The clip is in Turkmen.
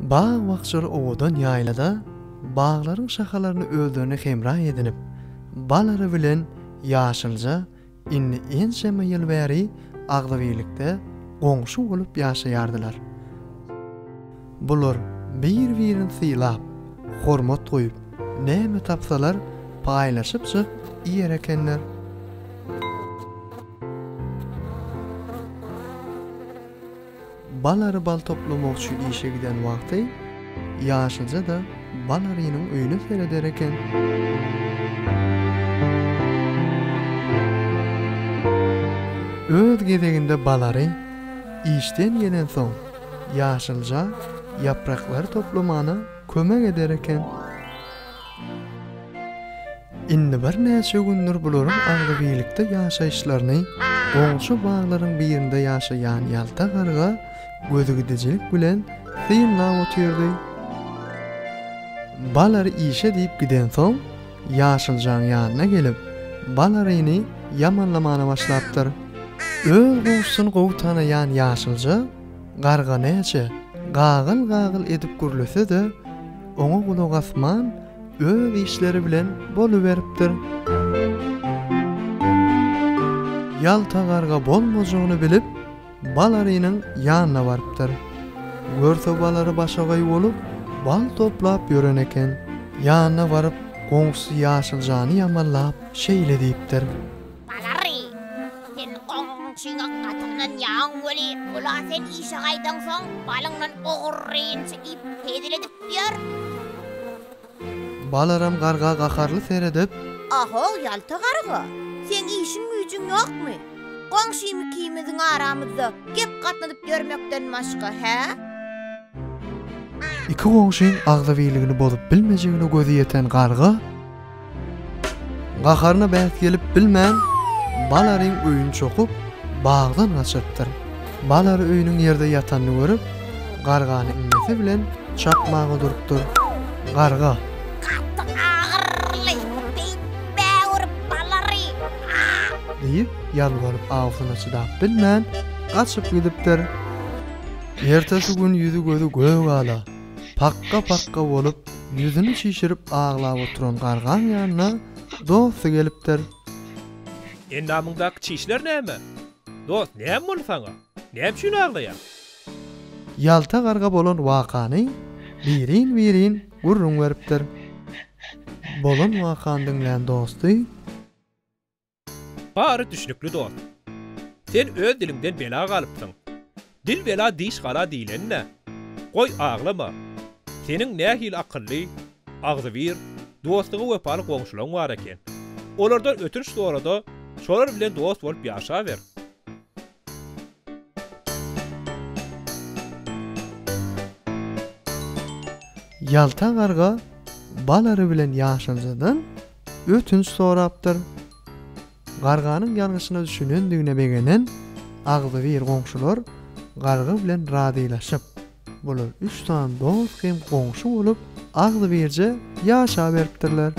Bağ wagtçyly owadan ýaýlada bağlaryň şahalaryny öldürne hemrah edinip, balary bilen ýaşylja inni enşeme ýyl bäri aglybylikde goňşy bolup ýaşaýardylar. Bular bir-birini syýlap, hormat goýup, näme tapsalar paýlaşyp çyk ýer ekenler. Balary bal toplamak üçin işe giden wagty ýaşylja da balarynyň öýüne sereder eken. Öz gezeginde balary işten gelen soň ýaşylja ýapraklary toplamana kömek eder eken. Indi bir näçe gündir bularyň aglybylikde ýaşaýyşlaryny goňşy baglaryň birinde ýaşaýan ýalta garga gözü gidejek bilen syýnlap otyrdy. Balary işe diýip giden soň ýaşyljaň ýanyna gelip balaryny ýamanlamana başlapdyr. Öz goňşysyny gowy tanaýan ýaşylja garga näçe gagyl edip gürlese-de oňa kulak asman öz işleri bilen boluberipdir. Ýalta garga bolmajagyny bilip balarynyň ýanyna barypdyr. Görse balary başagaý bolup bal toplap ýören eken. Ýanyna baryp goňşy ýaşyljany ýamallap şeýle diýipdir. Balary, sen goňşyňa gatynan ýaň boli, ola sen işe gaýdan soň balyňdan ogurrynça ip teziledip ýör. Balaram garga gakarly seredip, "Aho, ýalta garga, sen işiň güýjüň ýokmy? Goňşymy kimiziň aramyzda gep gatnanyp ýörmekden başga, he?" Iki goňşyň agdabyligini bozup bilmejegini gözi ýeten garga gakaryna bäs gelip bilmän balaryň öýüni çokup bagdan gaçypdyr. Balary öýüniň ýerde ýatanyny görüp gargany iňmesi bilen çapmagy durupdyr. Garga diýip ýalwaryp awsyna çydap bilmän gaçyp gidipdir. Ertesi gün ýüzü gözü göwala, pakka bolup ýüzüni şişirip aglap oturan gargan ýanyna dosty gelipdir. Endi amyňdaky çişler näme? Dost, näme bol saňa? Näme üçin aglaýar? Ýalta garga bolan wakany birin gurrun beripdir. Bolan wakany diňlän dosty: "Bary düşnükli dost. Sen öz dilimden bela galypsyň. Dil bela diş gala diýlenne. Goý aglama. Seniň nähil akylly, agzybir, dostlugy wepaly goňşularyň bar eken. Olardan ötünç sorada şolar bilen dost bolup ýaşa ber." Ýalta garga balary bilen ýaşyljadan ötünç sorapdyr. Garganyň ýalgyşyna düşünendigine begenen agzybir goňşular garga bilen radylaşyp, bular 3 tan dost hem goňşy bolup agzybirje ýaşa beripdirler.